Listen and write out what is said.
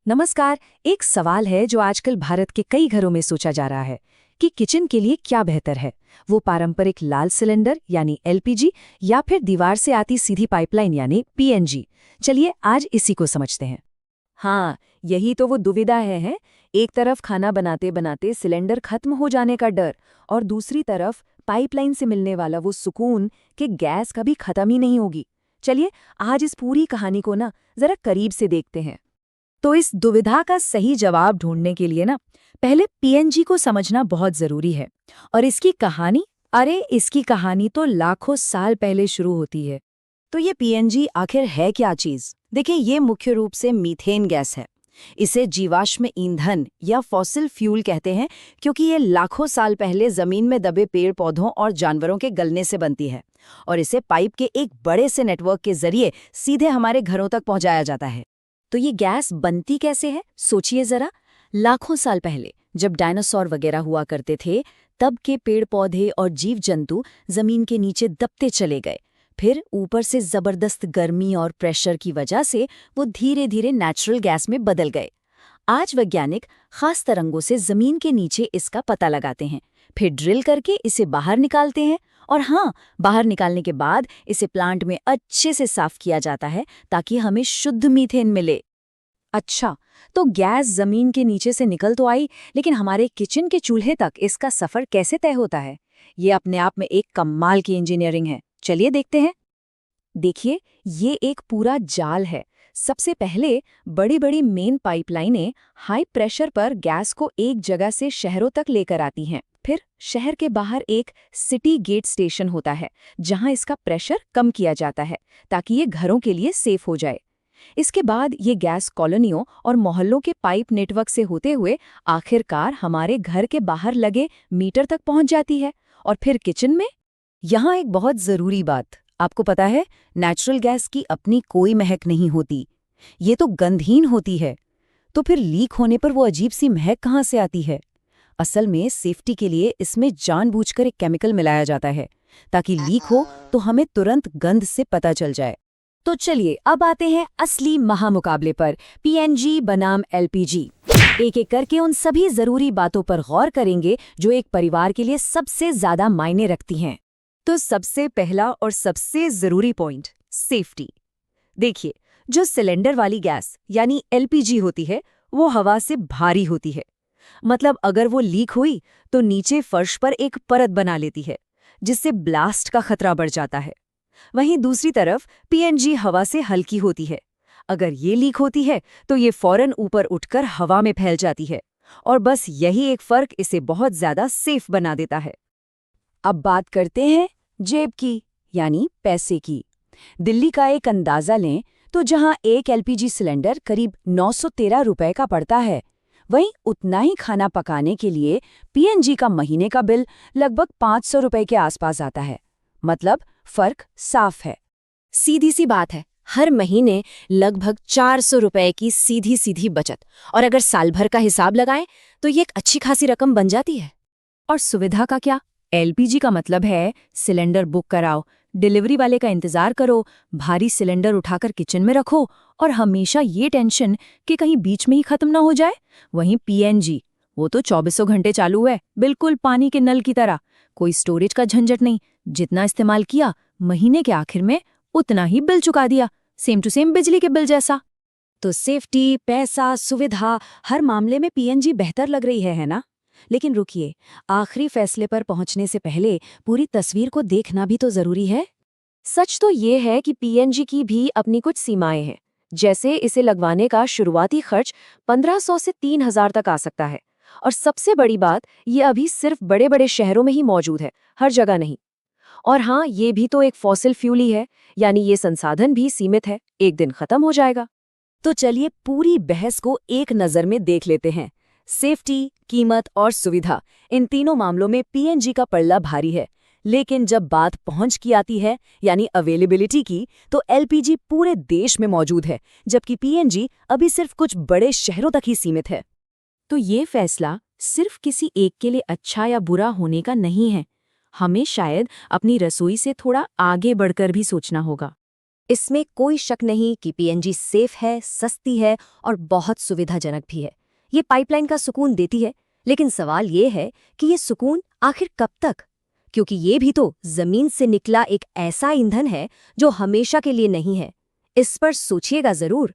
नमस्कार। एक सवाल है जो आजकल भारत के कई घरों में सोचा जा रहा है कि किचन के लिए क्या बेहतर है, वो पारंपरिक लाल सिलेंडर यानी एलपीजी या फिर दीवार से आती सीधी पाइपलाइन यानी पीएनजी। चलिए आज इसी को समझते हैं। हाँ, यही तो वो दुविधा है। एक तरफ खाना बनाते बनाते सिलेंडर खत्म हो जाने का डर और दूसरी तरफ पाइपलाइन से मिलने वाला वो सुकून कि गैस कभी खत्म ही नहीं होगी। चलिए आज इस पूरी कहानी को ना जरा करीब से देखते हैं। तो इस दुविधा का सही जवाब ढूंढने के लिए ना पहले पीएनजी को समझना बहुत जरूरी है। और इसकी कहानी तो लाखों साल पहले शुरू होती है। तो ये पीएनजी आखिर है क्या चीज? देखिए, ये मुख्य रूप से मीथेन गैस है। इसे जीवाश्म ईंधन या फॉसिल फ्यूल कहते हैं क्योंकि ये लाखों साल पहले जमीन में दबे पेड़ पौधों और जानवरों के गलने से बनती है और इसे पाइप के एक बड़े से नेटवर्क के जरिए सीधे हमारे घरों तक पहुंचाया जाता है। तो ये गैस बनती कैसे है, सोचिए जरा। लाखों साल पहले जब डायनासोर वगैरह हुआ करते थे, तब के पेड़ पौधे और जीव जंतु जमीन के नीचे दबते चले गए। फिर ऊपर से जबरदस्त गर्मी और प्रेशर की वजह से वो धीरे धीरे नेचुरल गैस में बदल गए। आज वैज्ञानिक खास तरंगों से जमीन के नीचे इसका पता लगाते हैं, फिर ड्रिल करके इसे बाहर निकालते हैं। और हाँ, बाहर निकालने के बाद इसे प्लांट में अच्छे से साफ किया जाता है ताकि हमें शुद्ध मीथेन मिले। अच्छा, तो गैस जमीन के नीचे से निकल तो आई, लेकिन हमारे किचन के चूल्हे तक इसका सफर कैसे तय होता है? ये अपने आप में एक कमाल की इंजीनियरिंग है। चलिए देखते हैं। देखिए, ये एक पूरा जाल है। सबसे पहले बड़ी बड़ी मेन पाइपलाइनें हाई प्रेशर पर गैस को एक जगह से शहरों तक लेकर आती हैं। फिर शहर के बाहर एक सिटी गेट स्टेशन होता है जहां इसका प्रेशर कम किया जाता है ताकि ये घरों के लिए सेफ हो जाए। इसके बाद ये गैस कॉलोनियों और मोहल्लों के पाइप नेटवर्क से होते हुए आखिरकार हमारे घर के बाहर लगे मीटर तक पहुंच जाती है। और फिर किचन में यहाँ एक बहुत जरूरी बात, आपको पता है, नेचुरल गैस की अपनी कोई महक नहीं होती। ये तो गंधहीन होती है। तो फिर लीक होने पर वो अजीब सी महक कहाँ से आती है? असल में सेफ्टी के लिए इसमें जानबूझकर एक केमिकल मिलाया जाता है ताकि लीक हो तो हमें तुरंत गंध से पता चल जाए। तो चलिए अब आते हैं असली महामुकाबले पर, पीएनजी बनाम एलपीजी। एक एक करके उन सभी जरूरी बातों पर गौर करेंगे जो एक परिवार के लिए सबसे ज्यादा मायने रखती हैं। तो सबसे पहला और सबसे जरूरी पॉइंट, सेफ्टी। देखिए, जो सिलेंडर वाली गैस यानी एलपीजी होती है वो हवा से भारी होती है। मतलब अगर वो लीक हुई तो नीचे फर्श पर एक परत बना लेती है जिससे ब्लास्ट का खतरा बढ़ जाता है। वहीं दूसरी तरफ पीएनजी हवा से हल्की होती है। अगर ये लीक होती है तो ये फौरन ऊपर उठकर हवा में फैल जाती है और बस यही एक फर्क इसे बहुत ज्यादा सेफ बना देता है। अब बात करते हैं जेब की, यानी पैसे की। दिल्ली का एक अंदाजा लें तो जहां एक एलपीजी सिलेंडर करीब 913 रुपए का पड़ता है, वहीं उतना ही खाना पकाने के लिए पीएनजी का महीने का बिल लगभग 500 रुपए के आसपास आता है। मतलब फर्क साफ है। सीधी सी बात है, हर महीने लगभग 400 रुपए की सीधी सीधी बचत। और अगर साल भर का हिसाब लगाएं तो ये एक अच्छी खासी रकम बन जाती है। और सुविधा का क्या? एलपीजी का मतलब है सिलेंडर बुक कराओ, डिलीवरी वाले का इंतजार करो, भारी सिलेंडर उठाकर किचन में रखो और हमेशा ये टेंशन कि कहीं बीच में ही खत्म ना हो जाए। वहीं पीएनजी, वो तो 24 घंटे चालू है, बिल्कुल पानी के नल की तरह। कोई स्टोरेज का झंझट नहीं, जितना इस्तेमाल किया महीने के आखिर में उतना ही बिल चुका दिया, सेम टू सेम बिजली के बिल जैसा। तो सेफ्टी, पैसा, सुविधा, हर मामले में पीएनजी बेहतर लग रही है ना? लेकिन रुकिए, आखिरी फैसले पर पहुंचने से पहले पूरी तस्वीर को देखना भी तो जरूरी है। सच तो ये है कि पीएनजी की भी अपनी कुछ सीमाएं हैं। जैसे इसे लगवाने का शुरुआती खर्च 1500 से 3000 तक आ सकता है। और सबसे बड़ी बात, ये अभी सिर्फ बड़े बड़े शहरों में ही मौजूद है, हर जगह नहीं। और हाँ, ये भी तो एक फॉसिल फ्यूल ही है, यानी ये संसाधन भी सीमित है, एक दिन खत्म हो जाएगा। तो चलिए पूरी बहस को एक नज़र में देख लेते हैं। सेफ्टी, कीमत और सुविधा, इन तीनों मामलों में पीएनजी का पल्ला भारी है। लेकिन जब बात पहुंच की आती है, यानी अवेलेबिलिटी की, तो एलपीजी पूरे देश में मौजूद है, जबकि पीएनजी अभी सिर्फ कुछ बड़े शहरों तक ही सीमित है। तो ये फैसला सिर्फ किसी एक के लिए अच्छा या बुरा होने का नहीं है। हमें शायद अपनी रसोई से थोड़ा आगे बढ़कर भी सोचना होगा। इसमें कोई शक नहीं कि पीएनजी सेफ है, सस्ती है और बहुत सुविधाजनक भी है। ये पाइपलाइन का सुकून देती है, लेकिन सवाल ये है कि ये सुकून आखिर कब तक? क्योंकि ये भी तो जमीन से निकला एक ऐसा ईंधन है जो हमेशा के लिए नहीं है। इस पर सोचिएगा जरूर।